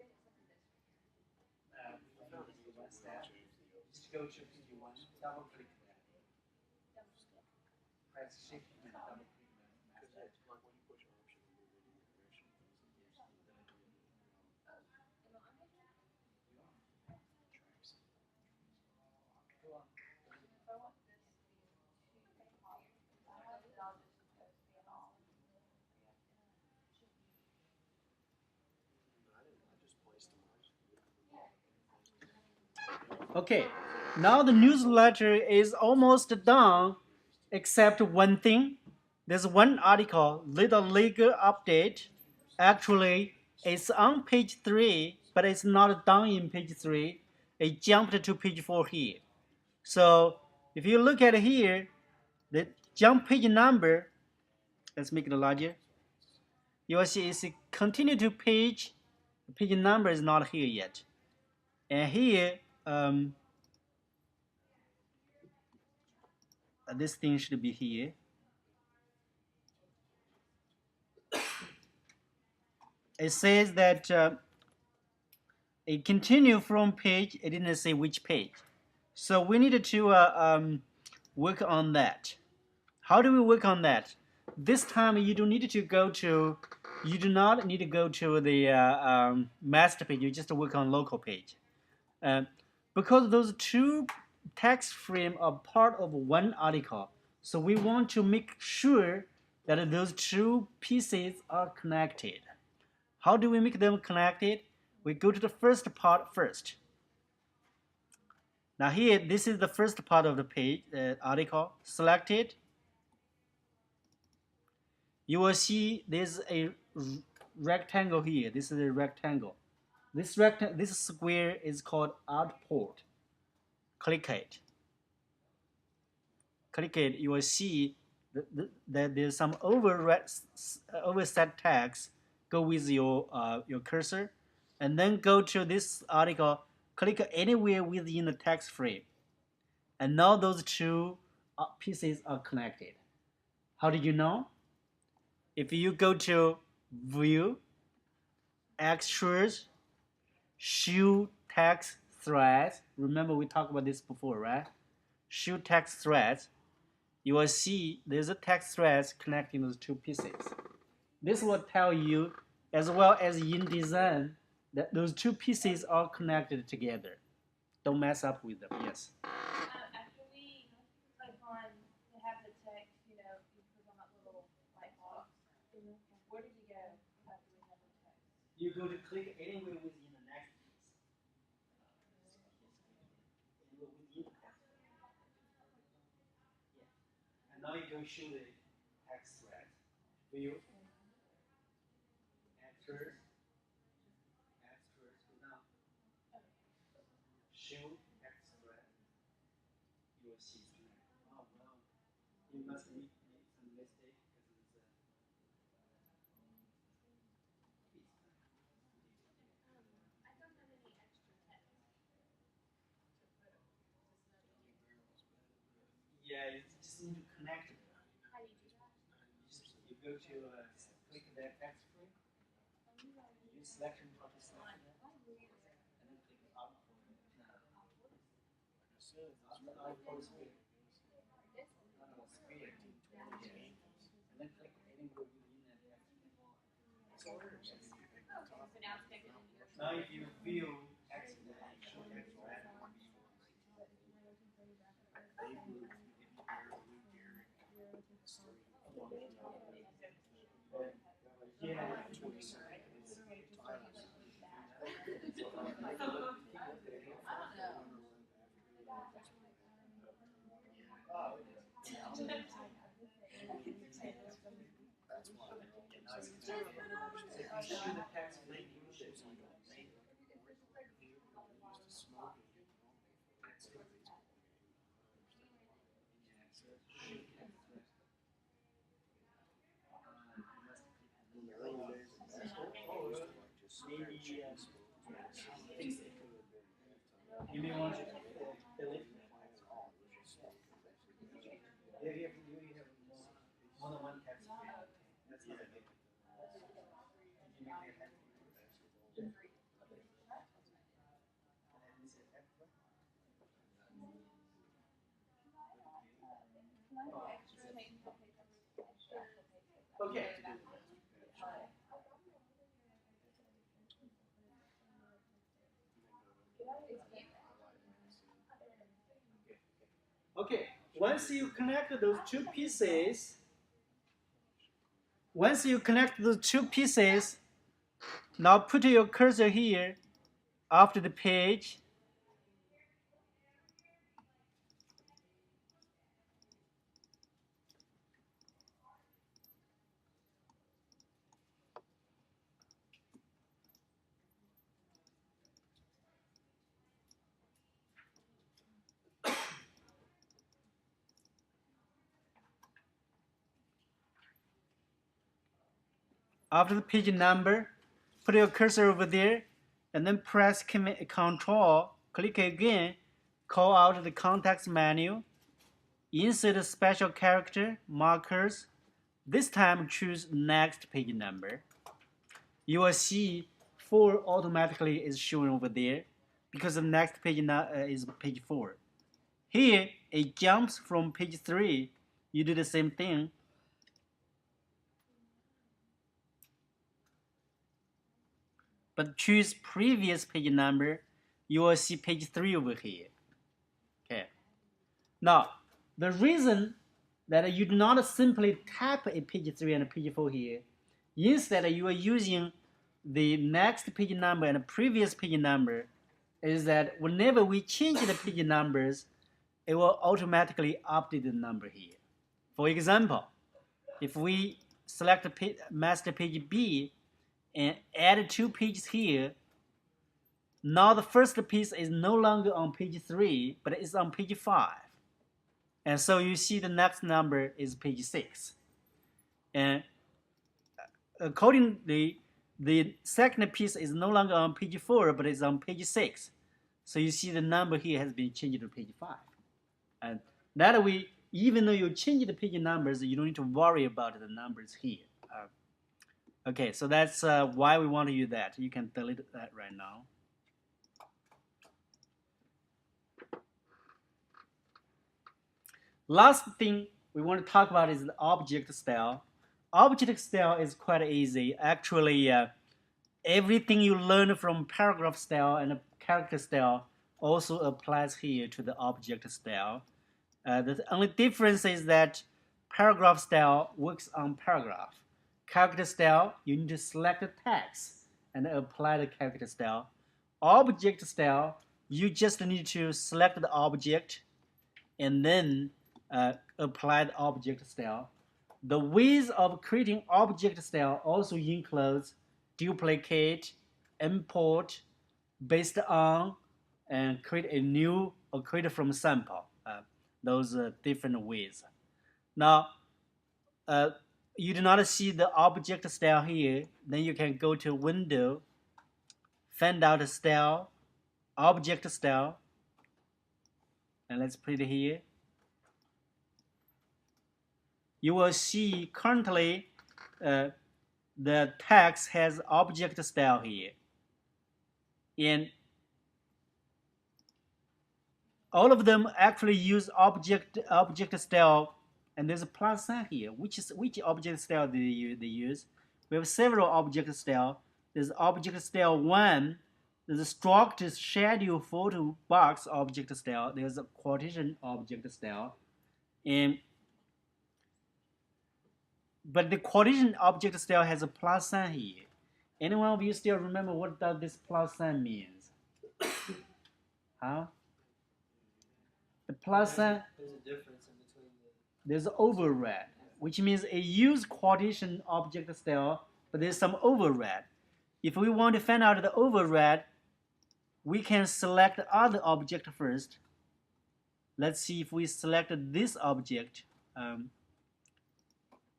except for this. One step. Just go to PD1, double click that. Press shift and double click that. Because it's like when you push option and move it in your direction. Tracks. Go on. If I want this to be two columns, I want it, I'll just Okay, now the newsletter is almost done, except one thing. There's one article, Little League Update. Actually, it's on page 3, but it's not done in page 3. It jumped to page 4 here. So if you look at here, the jump page number, let's make it larger. You will see it's continue to page. The page number is not here yet. And here, this thing should be here. It says that it continue from page. It didn't say which page. So we need to work on that. How do we work on that? This time you don't need to go to. You do not need to go to the master page. You just work on local page, because those two text frame are part of one article. So we want to make sure that those two pieces are connected. How do we make them connected? We go to the first part first. Now here, this is the first part of the page article. Select it. You will see there's a rectangle here. This is a rectangle. This square is called output. Click it. Click it. You will see that there's some overset text. Go with your cursor, and then go to this article. Click anywhere within the text frame, and now those two pieces are connected. How did you know? If you go to View, Extras, Show Text Threads. Remember we talked about this before, right? Show Text Threads. You will see there's a text threads connecting those two pieces. This will tell you, as well as in design, that those two pieces are connected together. Don't mess up with them. Yes. After we click on to have the text, you click on that little light box. Where did you go after we have the text? You go to click anywhere within the next piece. And now you can show the text thread. View. Extras. Go down. Show text thread. You will see. Oh wow. You must make some mistake because it's I don't have any extra text to put. yeah, you just need to connect it. How do you do that? You go to click that text frame. You selection how to select it, and then click output. Output sphere. Sphere. And then click anywhere within that text frame. So now it's connected into your. Now if you view X, show X, right? Yeah. You may want to delete. You have more than one text frame. That's not a big. You make it happen. Okay. Okay, once you connect those two pieces, now put your cursor here after the page. After the page number, put your cursor over there, and then press Control, click again, call out the context menu, insert a special character, markers. This time choose next page number. You will see 4 automatically is shown over there because the next page is page 4. Here, it jumps from page 3. You do the same thing. But choose previous page number. You will see page 3 over here. Okay. Now, the reason that you do not simply tap a page 3 and a page 4 here, instead you are using the next page number and the previous page number, is that whenever we change the page numbers, it will automatically update the number here. For example, if we select master page B and add 2 pages here, now the first piece is no longer on page 3, but it's on page 5. And so you see the next number is page 6. And accordingly, the second piece is no longer on page 4, but it's on page 6. So you see the number here has been changed to page 5. And that way, even though you change the page numbers, you don't need to worry about the numbers here. Okay, so that's why we want to use that. You can delete that right now. Last thing we want to talk about is the object style. Object style is quite easy. Actually, everything you learn from paragraph style and character style also applies here to the object style. The only difference is that paragraph style works on paragraph. Character style, you need to select the text and apply the character style. Object style, you just need to select the object and then apply the object style. The ways of creating object style also includes duplicate, import, based on, and create a new or create from sample. Those are different ways. Now, you do not see the object style here. Then you can go to Window, find out style, object style, and let's put it here. You will see currently the text has object style here. And all of them actually use object style, and there's a plus sign here. Which object style they use? We have several object style. There's object style 1. There's a struct schedule photo box object style. There's a quotation object style, but the quotation object style has a plus sign here. Anyone of you still remember what does this plus sign means? How? The plus sign. There's a difference in between There's override, which means it use quotation object style, but there's some override. If we want to find out the override, we can select other object first. Let's see if we select this object and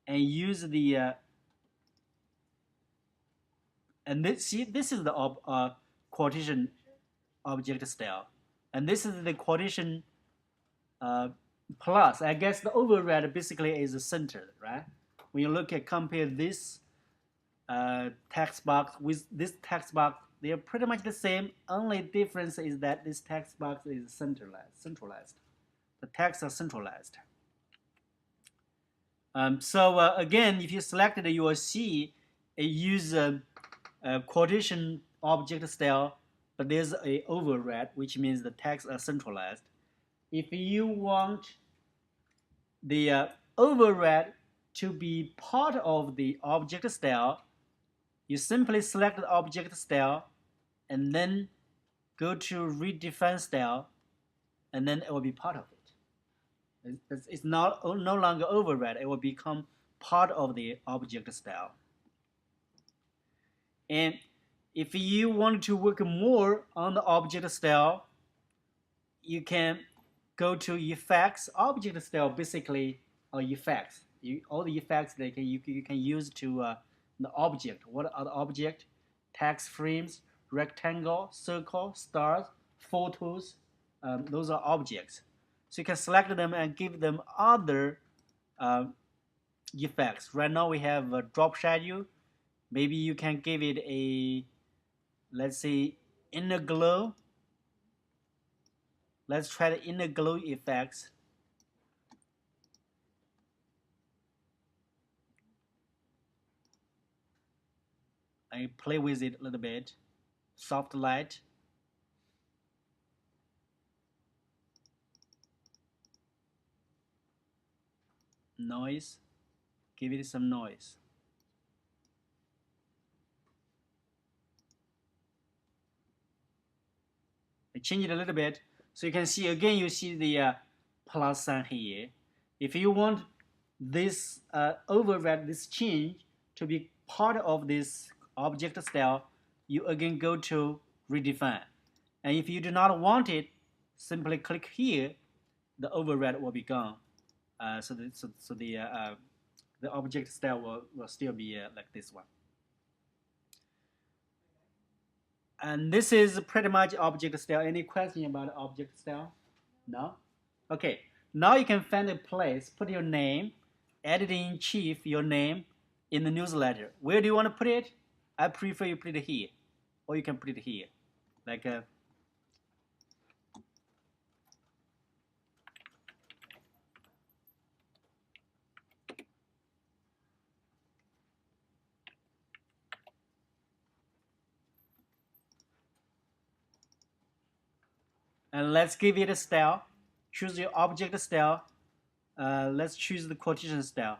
use the this is the quotation object style, and this is the quotation plus. I guess the override basically is centered, right? When you look at compare this text box with this text box, they are pretty much the same. Only difference is that this text box is centralized. The texts are centralized. Again, if you select it, you will see it use a quotation object style, but there's a override, which means the texts are centralized. If you want the override to be part of the object style, you simply select the object style and then go to redefine style, and then it will be part of it. It's no longer override. It will become part of the object style. And if you want to work more on the object style, you can go to effects. Object style basically are effects. All the effects that you can use to the object. What are the object? Text frames, rectangle, circle, stars, photos. Those are objects. So you can select them and give them other effects. Right now we have a drop shadow. Maybe you can give it a, let's say, inner glow. Let's try the inner glow effects. I play with it a little bit. Soft light. Noise. Give it some noise. I change it a little bit. So you can see again, you see the plus sign here. If you want this override, this change to be part of this object style, you again go to redefine. And if you do not want it, simply click here, the override will be gone. So the object style will still be like this one. And this is pretty much object style. Any question about object style? No? Okay. Now you can find a place, put your name, editor-in-chief, your name in the newsletter. Where do you want to put it? I prefer you put it here. Or you can put it here. Like a and let's give it a style. Choose your object style. Let's choose the quotation style.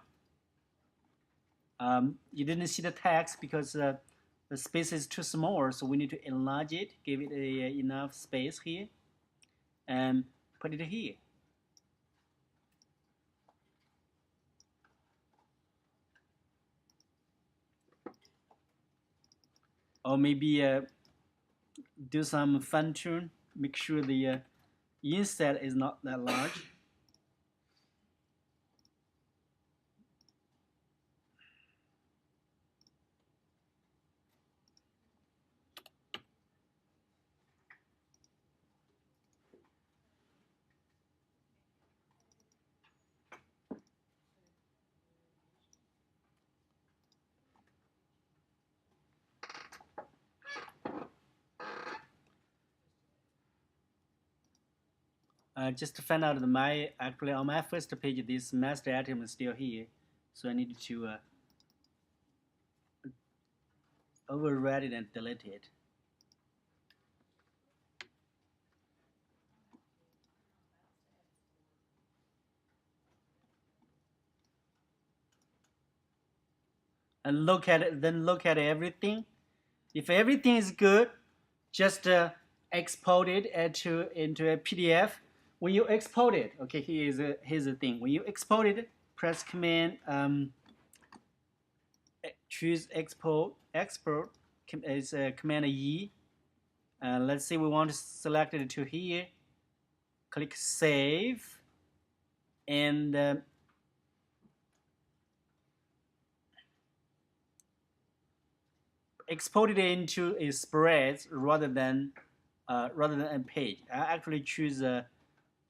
You didn't see the text because the space is too small, so we need to enlarge it, give it enough space here, and put it here. Or maybe do some fine tune, make sure the inset is not that large. Just to find out actually on my first page, this master item is still here, so I need to override it and delete it. And look at it, then look at everything. If everything is good, just export it into a PDF. When you export it, okay, here's the thing. When you export it, press Command, choose Export. Is Command E. Let's say we want to select it to here. Click Save, and export it into a spread rather than a page. I actually choose a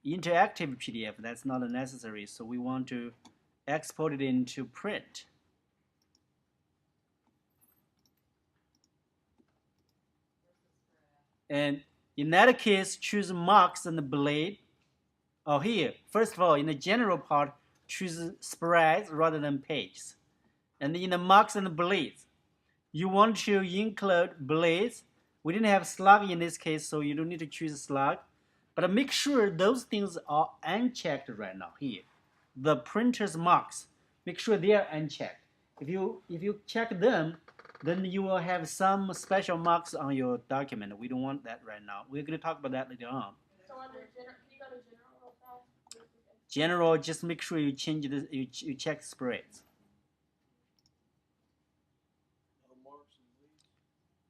interactive PDF. That's not necessary, so we want to export it into print. And in that case, choose marks and the blade. Oh, here, first of all, in the general part, choose spreads rather than pages. And in the marks and the blades, you want to include blades. We didn't have slug in this case, so you don't need to choose slug. But make sure those things are unchecked right now here. The printer's marks, make sure they are unchecked. If you check them, then you will have some special marks on your document. We don't want that right now. We're going to talk about that later on. So under general, can you go to general real fast? General, just make sure you change this. You check spreads.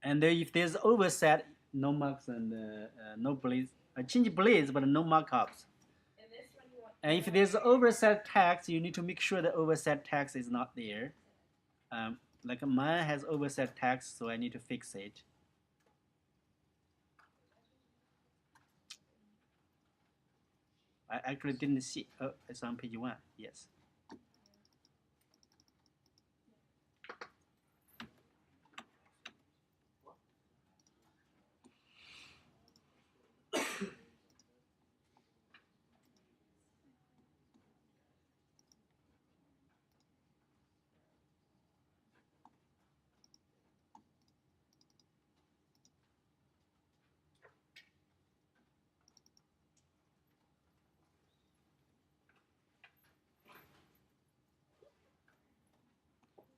And if there's overset, no marks and no blades. Change blades, but no markups. And if there's overset text, you need to make sure the overset text is not there. Like mine has overset text, so I need to fix it. I actually didn't see. Oh, it's on page 1. Yes.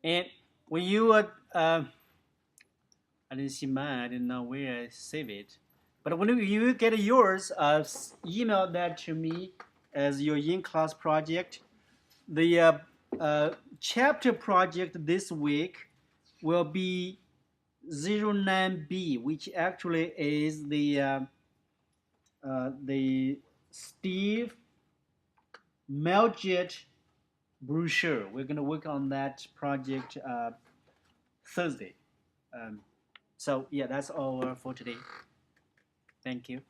And when you I didn't see mine. I didn't know where I save it. But when you get yours, email that to me as your in-class project. The chapter project this week will be 09B, which actually is the Steve Meljet brochure. We're gonna work on that project Thursday. So yeah, that's all for today. Thank you.